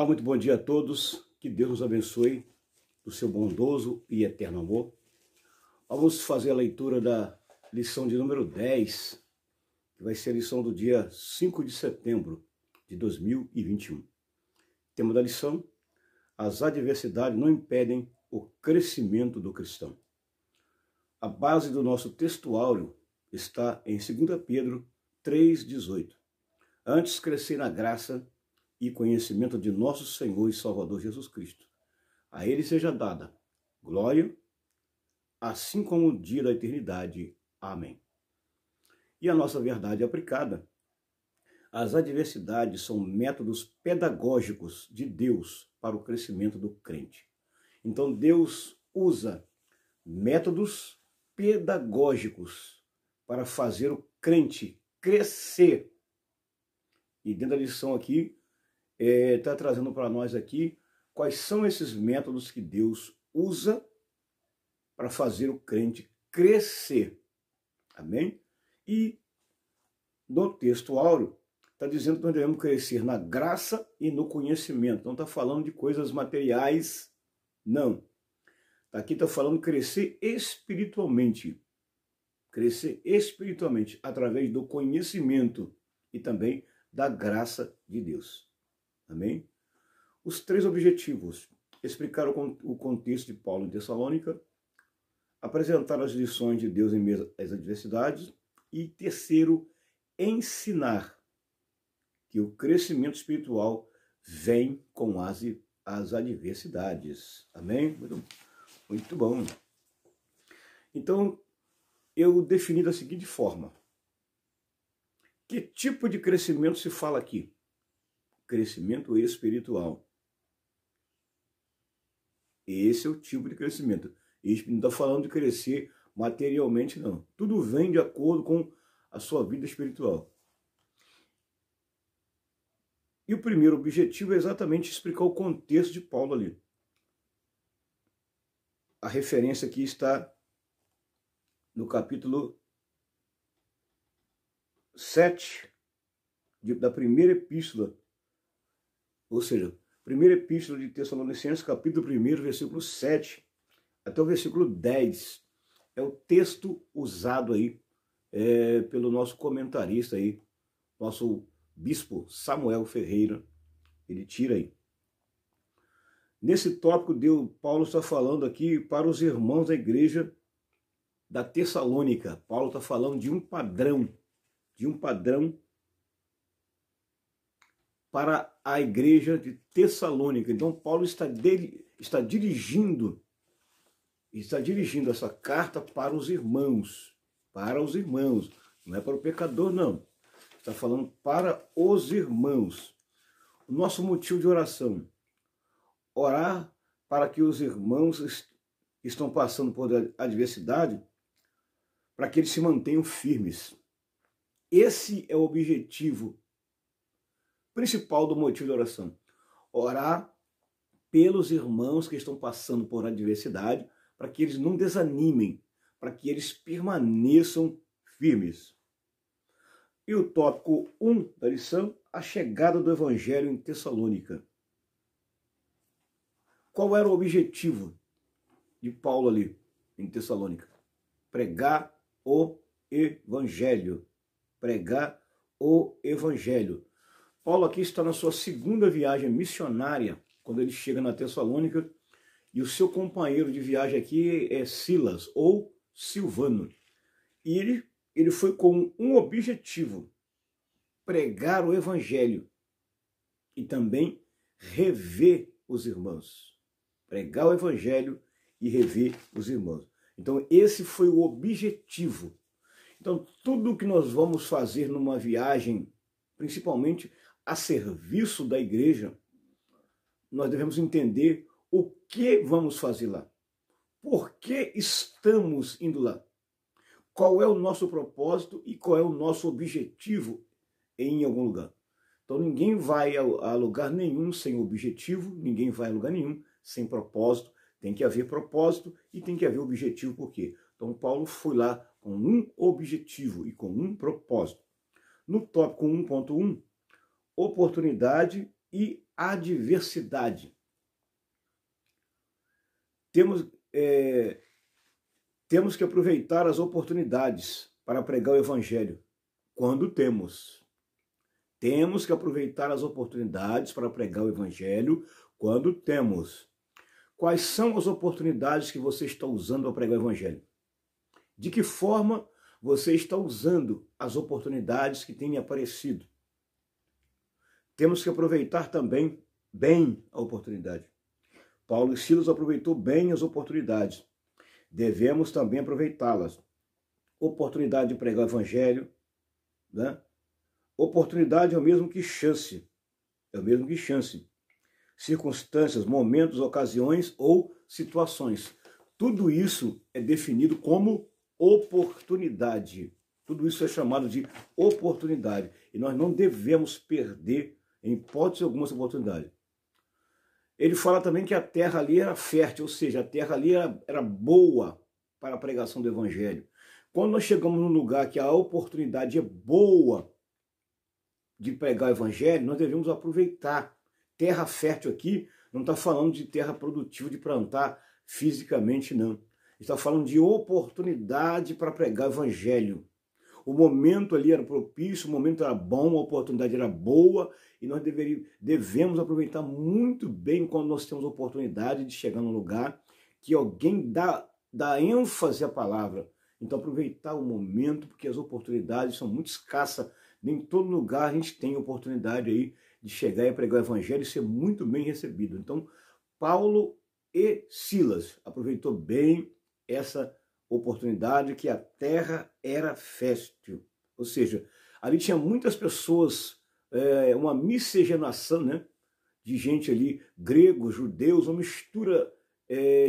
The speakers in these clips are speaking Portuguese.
Olá, muito bom dia a todos. Que Deus nos abençoe do seu bondoso e eterno amor. Vamos fazer a leitura da lição de número 10, que vai ser a lição do dia 5 de setembro de 2021. Tema da lição: as adversidades não impedem o crescimento do cristão. A base do nosso textuário está em 2 Pedro 3,18. Antes crescer na graça e conhecimento de nosso Senhor e Salvador Jesus Cristo. A Ele seja dada glória, assim como o dia da eternidade. Amém. E a nossa verdade aplicada: as adversidades são métodos pedagógicos de Deus para o crescimento do crente. Então Deus usa métodos pedagógicos para fazer o crente crescer. E dentro da lição aqui, está trazendo para nós aqui quais são esses métodos que Deus usa para fazer o crente crescer. Amém? E no texto áureo está dizendo que nós devemos crescer na graça e no conhecimento. Não está falando de coisas materiais, não. Aqui está falando crescer espiritualmente. Crescer espiritualmente através do conhecimento e também da graça de Deus. Amém? Os três objetivos: explicar o contexto de Paulo em Tessalônica, apresentar as lições de Deus em meio às adversidades e, terceiro, ensinar que o crescimento espiritual vem com as adversidades. Amém? Muito bom. Então, eu defini da seguinte forma: que tipo de crescimento se fala aqui? Crescimento espiritual. Esse é o tipo de crescimento. Isso não está falando de crescer materialmente, não. Tudo vem de acordo com a sua vida espiritual. E o primeiro objetivo é exatamente explicar o contexto de Paulo ali. A referência aqui está no capítulo 7 da primeira epístola. Ou seja, primeira epístola de Tessalonicenses, capítulo 1, versículo 7, até o versículo 10. É o texto usado aí pelo nosso comentarista aí, nosso bispo Samuel Ferreira. Ele tira aí. Nesse tópico, Paulo está falando aqui para os irmãos da igreja da Tessalônica. Paulo está falando de um padrão para a igreja de Tessalônica. Então Paulo está dirigindo essa carta para os irmãos, não é para o pecador, não. Está falando para os irmãos. O nosso motivo de oração: orar para que os irmãos que estão passando por adversidade, para que eles se mantenham firmes. Esse é o objetivo principal do motivo de oração. Orar pelos irmãos que estão passando por adversidade, para que eles não desanimem, para que eles permaneçam firmes. E o tópico 1 da lição: a chegada do evangelho em Tessalônica. Qual era o objetivo de Paulo ali em Tessalônica? Pregar o evangelho. Pregar o evangelho. Paulo aqui está na sua segunda viagem missionária, quando ele chega na Tessalônica, e o seu companheiro de viagem aqui é Silas, ou Silvano. E ele foi com um objetivo: pregar o evangelho e também rever os irmãos. Pregar o evangelho e rever os irmãos. Então esse foi o objetivo. Então tudo que nós vamos fazer numa viagem, principalmente a serviço da igreja, nós devemos entender o que vamos fazer lá. Por que estamos indo lá? Qual é o nosso propósito e qual é o nosso objetivo em algum lugar? Então ninguém vai a lugar nenhum sem objetivo, ninguém vai a lugar nenhum sem propósito. Tem que haver propósito e tem que haver objetivo. Por quê? Então Paulo foi lá com um objetivo e com um propósito. No tópico 1.1, oportunidade e adversidade. Temos que aproveitar as oportunidades para pregar o Evangelho quando temos. Temos que aproveitar as oportunidades para pregar o Evangelho quando temos. Quais são as oportunidades que você está usando para pregar o Evangelho? De que forma você está usando as oportunidades que têm aparecido? Temos que aproveitar também bem a oportunidade. Paulo e Silas aproveitou bem as oportunidades. Devemos também aproveitá-las. Oportunidade de pregar o Evangelho, né? Oportunidade é o mesmo que chance. É o mesmo que chance. Circunstâncias, momentos, ocasiões ou situações. Tudo isso é definido como oportunidade. Tudo isso é chamado de oportunidade. E nós não devemos perder, em hipótese alguma, essa oportunidade. Ele fala também que a terra ali era fértil, ou seja, a terra ali era boa para a pregação do Evangelho. Quando nós chegamos num lugar que a oportunidade é boa de pregar o Evangelho, nós devemos aproveitar. Terra fértil aqui não está falando de terra produtiva de plantar fisicamente, não. Está falando de oportunidade para pregar o Evangelho. O momento ali era propício, o momento era bom, a oportunidade era boa e nós devemos aproveitar muito bem quando nós temos a oportunidade de chegar num lugar que alguém dá ênfase à palavra. Então aproveitar o momento, porque as oportunidades são muito escassas. Nem em todo lugar a gente tem oportunidade aí de chegar e pregar o Evangelho e ser muito bem recebido. Então Paulo e Silas aproveitou bem essa oportunidade, que a terra era fértil. Ou seja, ali tinha muitas pessoas, uma miscigenação, né, de gente ali, gregos, judeus, uma mistura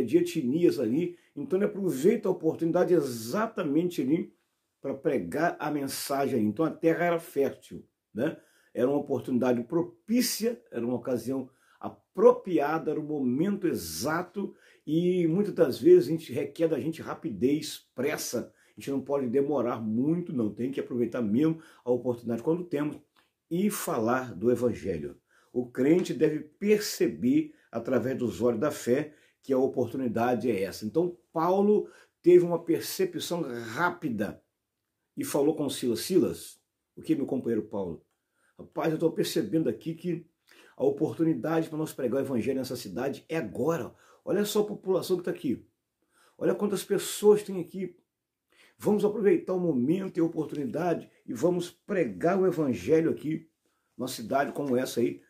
de etnias ali. Então ele aproveita a oportunidade exatamente ali para pregar a mensagem. Então a terra era fértil, né? Era uma oportunidade propícia, era uma ocasião apropriada, era o momento exato e muitas das vezes a gente requer da gente rapidez, pressa. A gente não pode demorar muito, não. Tem que aproveitar mesmo a oportunidade quando temos e falar do Evangelho. O crente deve perceber, através dos olhos da fé, que a oportunidade é essa. Então Paulo teve uma percepção rápida e falou com Silas. Silas, o que, meu companheiro Paulo? Rapaz, eu estou percebendo aqui que a oportunidade para nós pregar o Evangelho nessa cidade é agora. Olha só a população que está aqui. Olha quantas pessoas tem aqui. Vamos aproveitar o momento e a oportunidade e vamos pregar o Evangelho aqui, numa cidade como essa aí,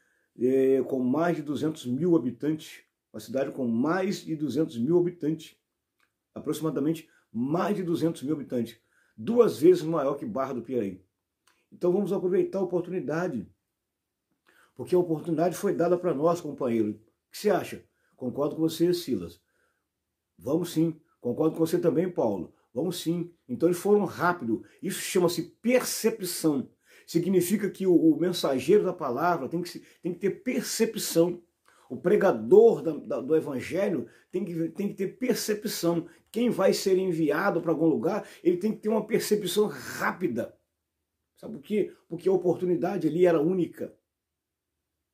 com mais de 200 mil habitantes. Uma cidade com mais de 200 mil habitantes. Aproximadamente mais de 200 mil habitantes. 2 vezes maior que Barra do Piraí. Então vamos aproveitar a oportunidade. Porque a oportunidade foi dada para nós, companheiro. O que você acha? Concordo com você, Silas. Vamos sim. Concordo com você também, Paulo. Vamos sim. Então eles foram rápido. Isso chama-se percepção. Significa que o mensageiro da palavra tem que ter percepção. O pregador do Evangelho tem que ter percepção. Quem vai ser enviado para algum lugar, ele tem que ter uma percepção rápida. Sabe por quê? Porque a oportunidade ali era única.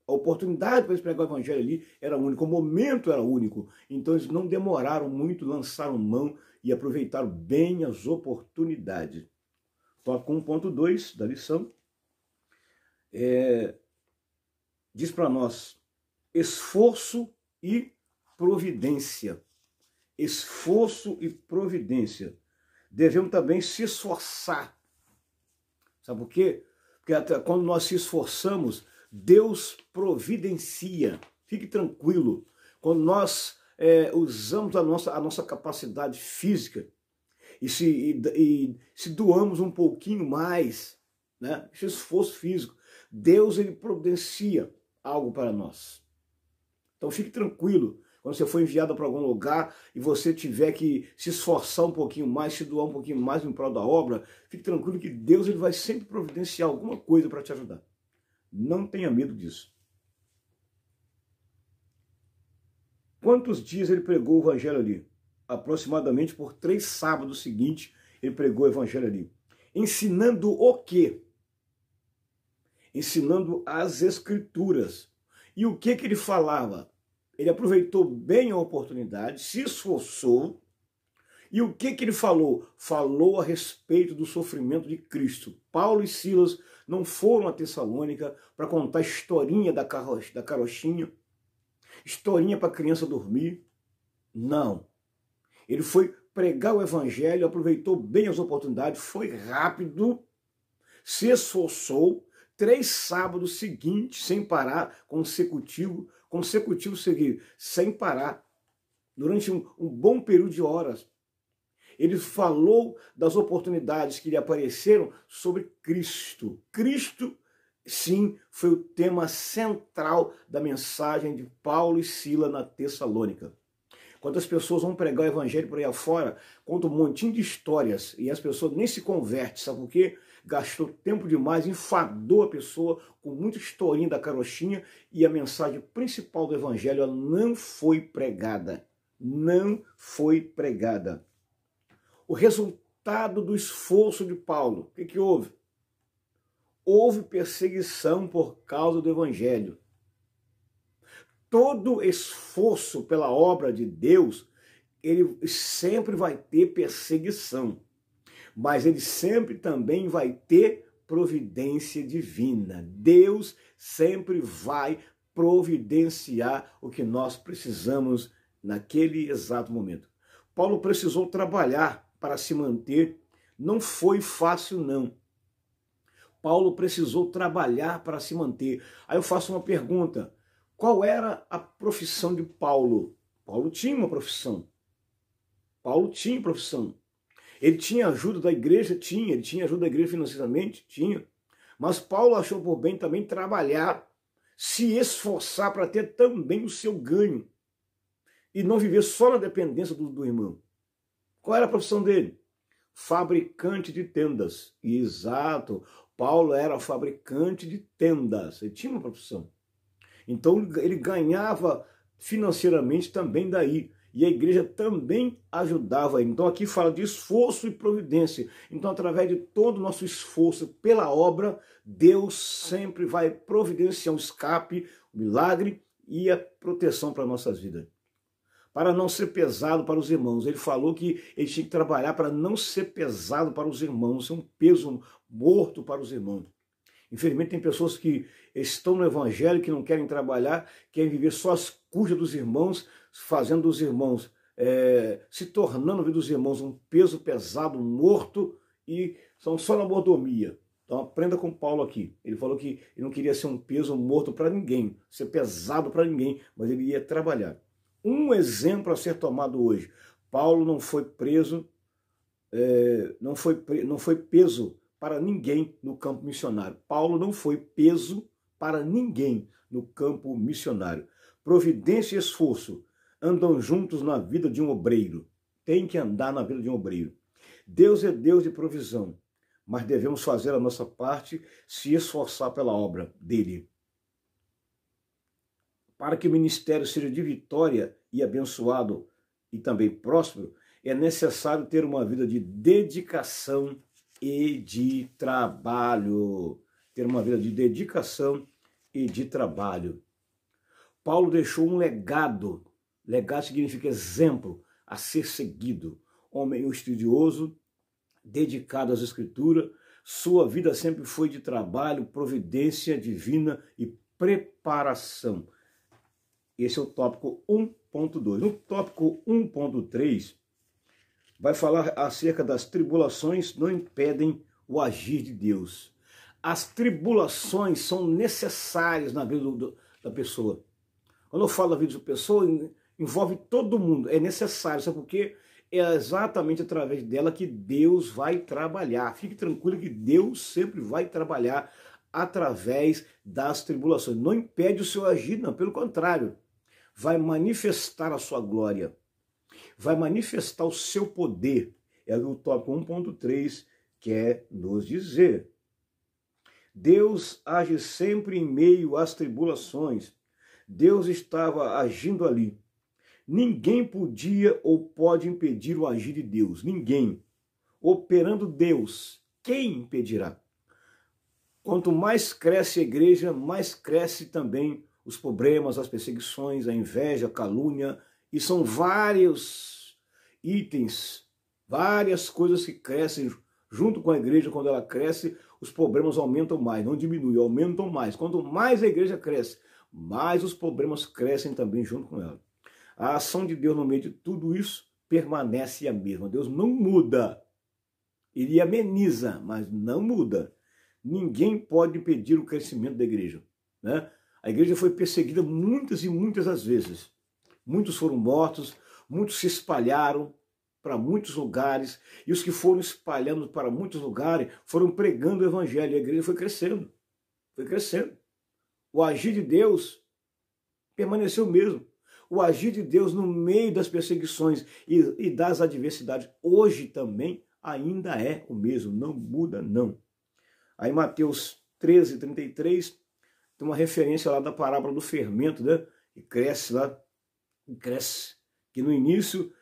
A oportunidade para eles pregar o Evangelho ali era única, o momento era único. Então eles não demoraram muito, lançaram mão e aproveitaram bem as oportunidades. Toca com o ponto 2 da lição. Diz para nós, esforço e providência. Esforço e providência. Devemos também se esforçar. Sabe por quê? Porque até quando nós se esforçamos, Deus providencia. Fique tranquilo. Quando nós usamos a nossa capacidade física e se doamos um pouquinho mais, né, esse esforço físico, Deus ele providencia algo para nós. Então fique tranquilo. Quando você for enviado para algum lugar e você tiver que se esforçar um pouquinho mais, se doar um pouquinho mais em prol da obra, fique tranquilo que Deus ele vai sempre providenciar alguma coisa para te ajudar. Não tenha medo disso. Quantos dias ele pregou o Evangelho ali? Aproximadamente por 3 sábados seguintes ele pregou o Evangelho ali. Ensinando o quê? Ensinando as Escrituras. E o que ele falava? Ele aproveitou bem a oportunidade, se esforçou. E o que ele falou? Falou a respeito do sofrimento de Cristo. Paulo e Silas não foram a Tessalônica para contar historinha da carochinha, historinha para a criança dormir. Não. Ele foi pregar o evangelho, aproveitou bem as oportunidades, foi rápido, se esforçou, 3 sábados seguintes, sem parar, consecutivo seguido, sem parar, durante um bom período de horas. Ele falou das oportunidades que lhe apareceram sobre Cristo. Cristo, sim, foi o tema central da mensagem de Paulo e Silas na Tessalônica. Quando as pessoas vão pregar o evangelho por aí afora, conta um montinho de histórias e as pessoas nem se convertem, sabe por quê? Gastou tempo demais, enfadou a pessoa com muita historinha da carochinha e a mensagem principal do evangelho ela não foi pregada. Não foi pregada. O resultado do esforço de Paulo, o que houve? Houve perseguição por causa do evangelho. Todo esforço pela obra de Deus, ele sempre vai ter perseguição. Mas ele sempre também vai ter providência divina. Deus sempre vai providenciar o que nós precisamos naquele exato momento. Paulo precisou trabalhar para se manter. Não foi fácil, não. Paulo precisou trabalhar para se manter. Aí eu faço uma pergunta. Qual era a profissão de Paulo? Paulo tinha uma profissão. Paulo tinha profissão. Ele tinha ajuda da igreja? Tinha. Ele tinha ajuda da igreja financeiramente? Tinha. Mas Paulo achou por bem também trabalhar, se esforçar para ter também o seu ganho. E não viver só na dependência do irmão. Qual era a profissão dele? Fabricante de tendas. Exato. Paulo era fabricante de tendas. Ele tinha uma profissão. Então ele ganhava financeiramente também daí. E a igreja também ajudava ele. Então aqui fala de esforço e providência. Então através de todo o nosso esforço pela obra, Deus sempre vai providenciar um escape, um milagre e a proteção para nossas vidas. Para não ser pesado para os irmãos. Ele falou que ele tinha que trabalhar para não ser pesado para os irmãos, ser um peso morto para os irmãos. Infelizmente tem pessoas que estão no evangelho, que não querem trabalhar, querem viver só às custas dos irmãos, fazendo dos irmãos, se tornando a vida dos irmãos um peso pesado, morto, e são só na mordomia. Então aprenda com Paulo aqui. Ele falou que ele não queria ser um peso morto para ninguém, ser pesado para ninguém, mas ele ia trabalhar. Um exemplo a ser tomado hoje. Paulo não foi preso, não foi peso para ninguém no campo missionário. Paulo não foi peso para ninguém no campo missionário. Providência e esforço andam juntos na vida de um obreiro. Tem que andar na vida de um obreiro. Deus é Deus de provisão, mas devemos fazer a nossa parte, se esforçar pela obra dele. Para que o ministério seja de vitória e abençoado e também próspero, é necessário ter uma vida de dedicação e de trabalho. Ter uma vida de dedicação e de trabalho. Paulo deixou um legado. Legado significa exemplo a ser seguido. Homem estudioso, dedicado às escrituras. Sua vida sempre foi de trabalho, providência divina e preparação. Esse é o tópico 1.2. No tópico 1.3, vai falar acerca das tribulações não impedem o agir de Deus. As tribulações são necessárias na vida da pessoa. Quando eu falo da vida da pessoa, envolve todo mundo. É necessário, sabe por quê? É exatamente através dela que Deus vai trabalhar. Fique tranquilo que Deus sempre vai trabalhar através das tribulações. Não impede o seu agir, não. Pelo contrário, vai manifestar a sua glória. Vai manifestar o seu poder. É o tópico 1.3 quer nos dizer. Deus age sempre em meio às tribulações. Deus estava agindo ali. Ninguém podia ou pode impedir o agir de Deus. Ninguém. Operando Deus, quem impedirá? Quanto mais cresce a igreja, mais cresce também os problemas, as perseguições, a inveja, a calúnia, e são vários itens, várias coisas que crescem junto com a igreja. Quando ela cresce, os problemas aumentam mais, não diminuem, aumentam mais. Quanto mais a igreja cresce, mais os problemas crescem também junto com ela. A ação de Deus no meio de tudo isso permanece a mesma. Deus não muda. Ele ameniza, mas não muda. Ninguém pode impedir o crescimento da igreja, né? A igreja foi perseguida muitas e muitas as vezes. Muitos foram mortos, muitos se espalharam para muitos lugares, e os que foram espalhando para muitos lugares foram pregando o evangelho, e a igreja foi crescendo, foi crescendo. O agir de Deus permaneceu o mesmo. O agir de Deus no meio das perseguições e das adversidades, hoje também ainda é o mesmo, não muda não. Aí Mateus 13:33, tem uma referência lá da parábola do fermento, né? Que cresce lá, cresce. Que no início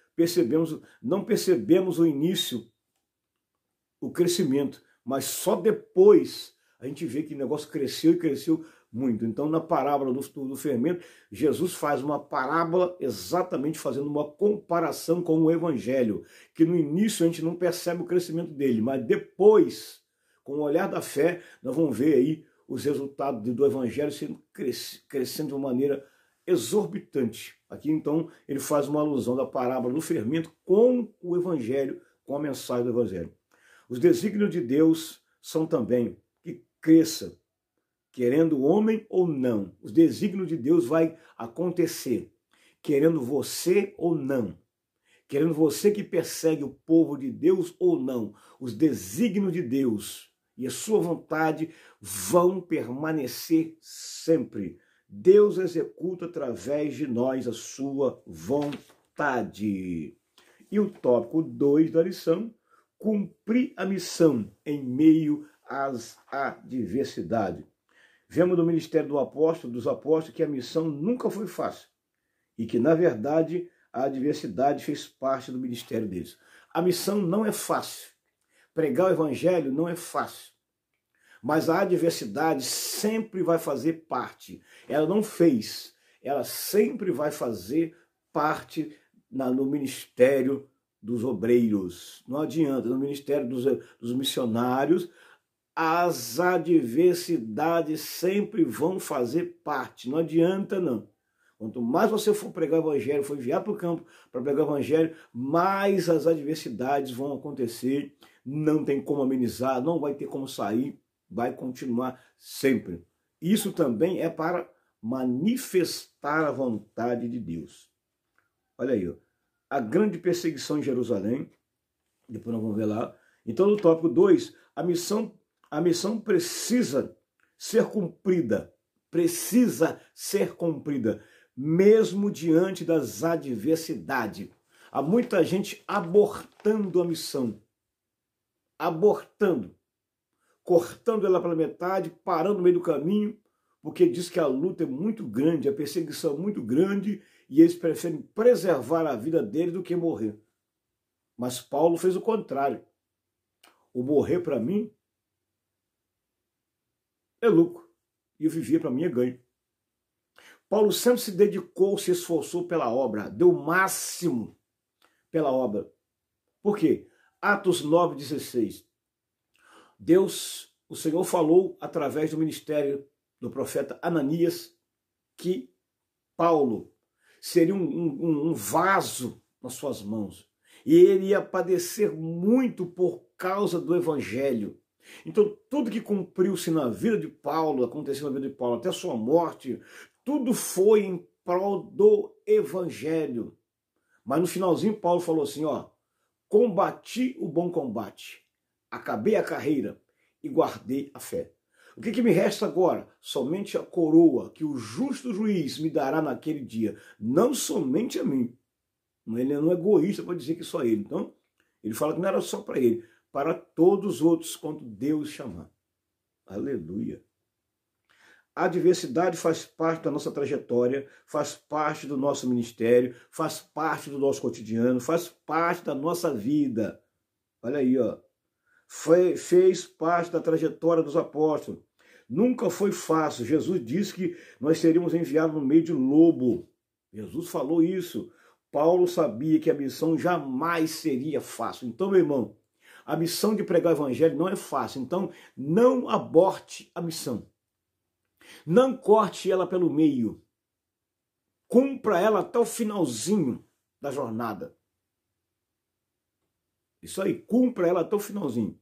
não percebemos o início, o crescimento, mas só depois a gente vê que o negócio cresceu e cresceu muito. Então, na parábola do fermento, Jesus faz uma parábola exatamente fazendo uma comparação com o evangelho, que no início a gente não percebe o crescimento dele, mas depois, com o olhar da fé, nós vamos ver aí os resultados do evangelho sendo crescendo de uma maneira exorbitante. Aqui, então, ele faz uma alusão da parábola do fermento com o evangelho, com a mensagem do evangelho. Os desígnios de Deus são também que cresça, querendo o homem ou não. Os desígnios de Deus vai acontecer, querendo você ou não. Querendo você que persegue o povo de Deus ou não. Os desígnios de Deus e a sua vontade vão permanecer sempre. Deus executa através de nós a sua vontade. E o tópico 2 da lição, cumprir a missão em meio às adversidades. Vemos no ministério dos apóstolos, que a missão nunca foi fácil e que, na verdade, a adversidade fez parte do ministério deles. A missão não é fácil. Pregar o evangelho não é fácil. Mas a adversidade sempre vai fazer parte. Ela não fez, ela sempre vai fazer parte no ministério dos obreiros. Não adianta, no ministério dos missionários, as adversidades sempre vão fazer parte. Não adianta, não. Quanto mais você for pregar o evangelho, for enviar para o campo para pregar o evangelho, mais as adversidades vão acontecer. Não tem como amenizar, não vai ter como sair, vai continuar sempre. Isso também é para manifestar a vontade de Deus. Olha aí, ó. A grande perseguição em Jerusalém, depois nós vamos ver lá. Então, no tópico 2, a missão precisa ser cumprida, mesmo diante das adversidades. Há muita gente abortando a missão, cortando ela pela metade, parando no meio do caminho, porque diz que a luta é muito grande, a perseguição é muito grande, e eles preferem preservar a vida dele do que morrer. Mas Paulo fez o contrário. O morrer para mim é lucro, e o viver para mim é ganho. Paulo sempre se dedicou, se esforçou pela obra, deu o máximo pela obra. Por quê? Atos 9:16. Deus, o Senhor falou através do ministério do profeta Ananias que Paulo seria um vaso nas suas mãos. E ele ia padecer muito por causa do evangelho. Então, tudo que cumpriu-se na vida de Paulo, aconteceu na vida de Paulo, até a sua morte, tudo foi em prol do evangelho. Mas no finalzinho, Paulo falou assim, ó, combati o bom combate, acabei a carreira e guardei a fé. O que me resta agora? Somente a coroa que o justo juiz me dará naquele dia, não somente a mim. Ele não é egoísta para dizer que só ele. Então, ele fala que não era só para ele, para todos os outros, quando Deus chamar. Aleluia. A adversidade faz parte da nossa trajetória, faz parte do nosso ministério, faz parte do nosso cotidiano, faz parte da nossa vida. Olha aí, ó. Fez parte da trajetória dos apóstolos. Nunca foi fácil. Jesus disse que nós seríamos enviados no meio de lobo. Jesus falou isso. Paulo sabia que a missão jamais seria fácil. Então, meu irmão, a missão de pregar o evangelho não é fácil. Então, não aborte a missão. Não corte ela pelo meio. Cumpra ela até o finalzinho da jornada. Isso aí, cumpra ela até o finalzinho.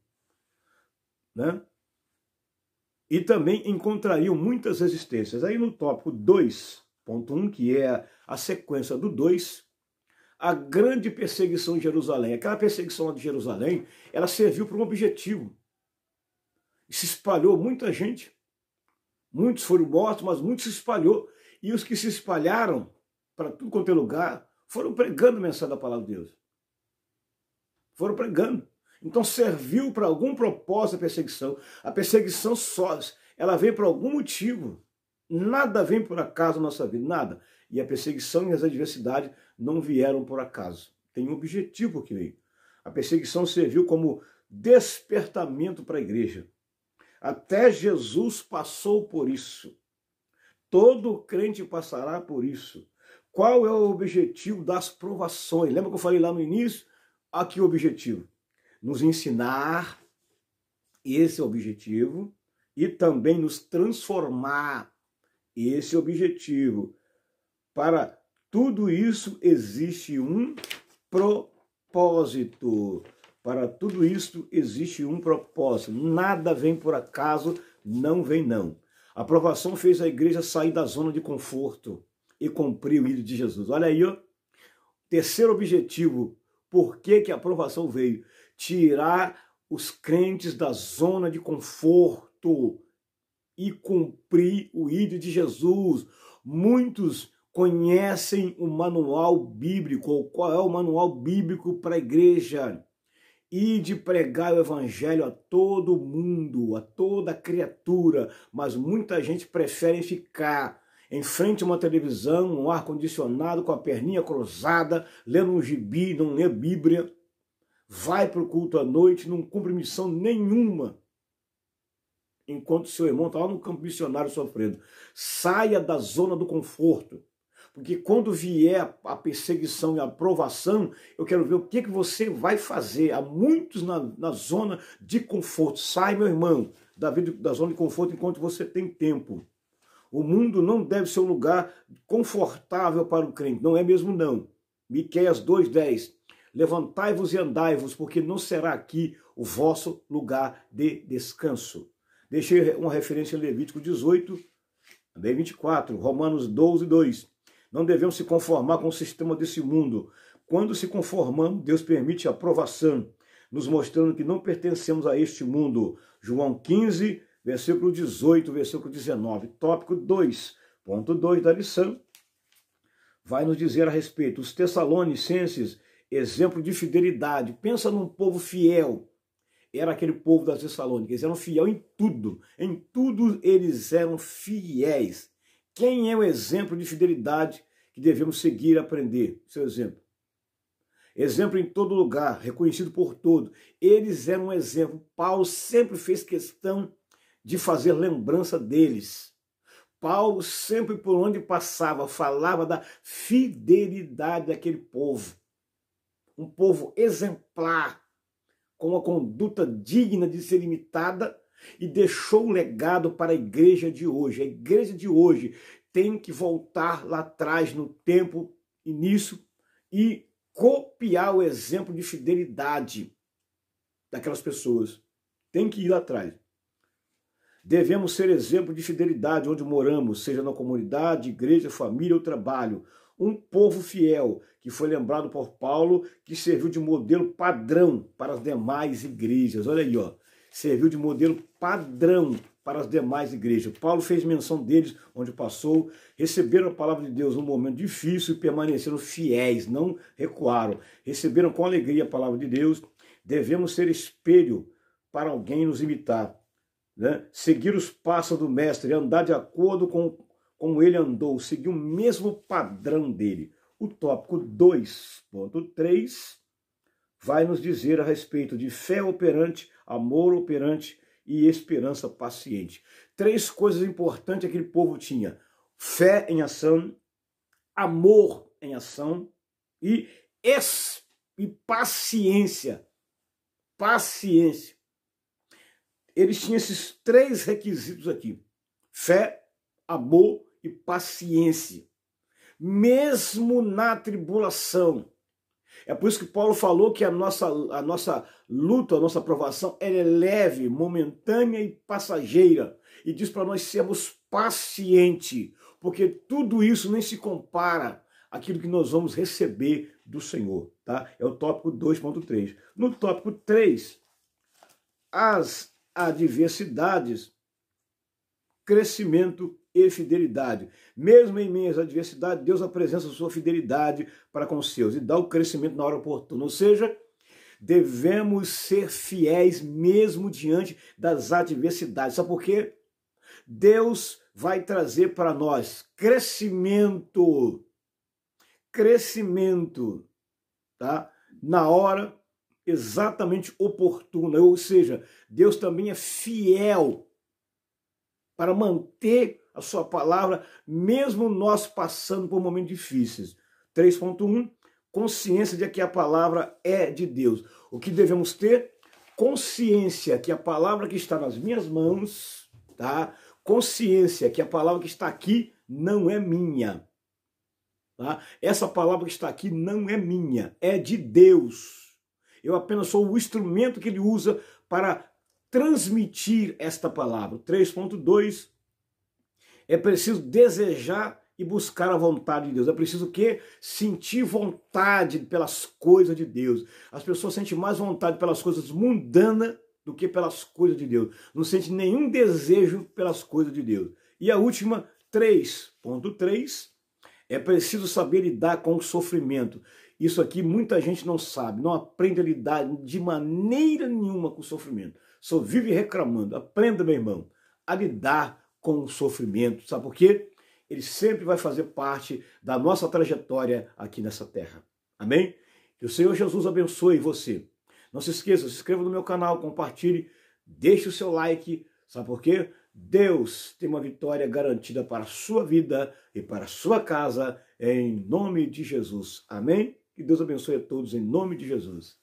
Né? E também encontrariam muitas resistências. Aí no tópico 2.1, que é a sequência do 2, a grande perseguição de Jerusalém. Aquela perseguição de Jerusalém, ela serviu para um objetivo. E se espalhou muita gente. Muitos foram mortos, mas muitos se espalhou. E os que se espalharam para tudo quanto é lugar, foram pregando a mensagem da palavra de Deus. Foram pregando. Então serviu para algum propósito a perseguição. A perseguição só, ela vem por algum motivo. Nada vem por acaso na nossa vida, nada. E a perseguição e as adversidades não vieram por acaso. Tem um objetivo que veio. A perseguição serviu como despertamento para a igreja. Até Jesus passou por isso. Todo crente passará por isso. Qual é o objetivo das provações? Lembra que eu falei lá no início? Aqui o objetivo. Nos ensinar, esse é o objetivo, e também nos transformar, esse é o objetivo. Para tudo isso existe um propósito. Para tudo isso existe um propósito. Nada vem por acaso, não vem não. A provação fez a igreja sair da zona de conforto e cumprir o ídolo de Jesus. Olha aí, ó. Terceiro objetivo. Por que a provação veio? Tirar os crentes da zona de conforto e cumprir o ídolo de Jesus. Muitos conhecem o manual bíblico. Qual é o manual bíblico para a igreja? E de pregar o evangelho a todo mundo, a toda criatura. Mas muita gente prefere ficar em frente a uma televisão, um ar-condicionado, com a perninha cruzada, lendo um gibi, não lê Bíblia, vai para o culto à noite, não cumpre missão nenhuma, enquanto seu irmão está lá no campo missionário sofrendo. Saia da zona do conforto, porque quando vier a perseguição e a provação, eu quero ver o que você vai fazer. Há muitos na zona de conforto. Sai, meu irmão, da zona de conforto enquanto você tem tempo. O mundo não deve ser um lugar confortável para o crente. Não é mesmo não. Miqueias 2:10. Levantai-vos e andai-vos, porque não será aqui o vosso lugar de descanso. Deixei uma referência em Levítico 18, também 24. Romanos 12:2. Não devemos se conformar com o sistema desse mundo. Quando se conformamos, Deus permite a provação, nos mostrando que não pertencemos a este mundo. João 15, versículo 18, versículo 19. Tópico 2.2 da lição vai nos dizer a respeito. Os Tessalonicenses, exemplo de fidelidade. Pensa num povo fiel. Era aquele povo das Tessalônicas. Eles eram fiéis em tudo. Em tudo eles eram fiéis. Quem é o exemplo de fidelidade que devemos seguir e aprender? Seu exemplo. Exemplo em todo lugar, reconhecido por todos. Eles eram um exemplo. Paulo sempre fez questão de fazer lembrança deles. Paulo sempre, por onde passava, falava da fidelidade daquele povo. Um povo exemplar, com uma conduta digna de ser imitada, e deixou um legado para a igreja de hoje. A igreja de hoje tem que voltar lá atrás no tempo início e copiar o exemplo de fidelidade daquelas pessoas. Tem que ir lá atrás. Devemos ser exemplo de fidelidade onde moramos, seja na comunidade, igreja, família ou trabalho. Um povo fiel, que foi lembrado por Paulo, que serviu de modelo padrão para as demais igrejas. Olha aí, ó. Serviu de modelo padrão para as demais igrejas. Paulo fez menção deles onde passou, receberam a palavra de Deus num momento difícil e permaneceram fiéis, não recuaram. Receberam com alegria a palavra de Deus. Devemos ser espelho para alguém nos imitar, né? Seguir os passos do mestre, andar de acordo com como ele andou, seguir o mesmo padrão dele. O tópico 2.3 vai nos dizer a respeito de fé operante, amor operante e esperança paciente. 3 coisas importantes que aquele povo tinha: fé em ação, amor em ação e paciência. Paciência. Eles tinham esses 3 requisitos aqui: fé, amor e paciência. Mesmo na tribulação. É por isso que Paulo falou que a nossa luta, a nossa provação, ela é leve, momentânea e passageira. E diz para nós sermos pacientes, porque tudo isso nem se compara àquilo que nós vamos receber do Senhor. Tá? É o tópico 2.3. No tópico 3, as adversidades, crescimento e fidelidade. Mesmo em meio às adversidades, Deus apresenta a sua fidelidade para com os seus e dá o crescimento na hora oportuna. Ou seja, devemos ser fiéis mesmo diante das adversidades. Sabe por quê? Deus vai trazer para nós crescimento, tá? Na hora exatamente oportuna. Ou seja, Deus também é fiel para manter a sua palavra, mesmo nós passando por momentos difíceis. 3.1, consciência de que a palavra é de Deus. O que devemos ter? Consciência que a palavra que está nas minhas mãos, tá? Consciência que a palavra que está aqui não é minha. Tá? Essa palavra que está aqui não é minha, é de Deus. Eu apenas sou o instrumento que ele usa para transmitir esta palavra. 3.2, é preciso desejar e buscar a vontade de Deus. É preciso o quê? Sentir vontade pelas coisas de Deus. As pessoas sentem mais vontade pelas coisas mundanas do que pelas coisas de Deus. Não sente nenhum desejo pelas coisas de Deus. E a última, 3.3, é preciso saber lidar com o sofrimento. Isso aqui muita gente não sabe, não aprende a lidar de maneira nenhuma com o sofrimento. Só vive reclamando. Aprenda, meu irmão, a lidar com o sofrimento. Sabe por quê? Ele sempre vai fazer parte da nossa trajetória aqui nessa terra. Amém? Que o Senhor Jesus abençoe você. Não se esqueça, se inscreva no meu canal, compartilhe, deixe o seu like. Sabe por quê? Deus tem uma vitória garantida para a sua vida e para a sua casa, em nome de Jesus. Amém? Que Deus abençoe a todos em nome de Jesus.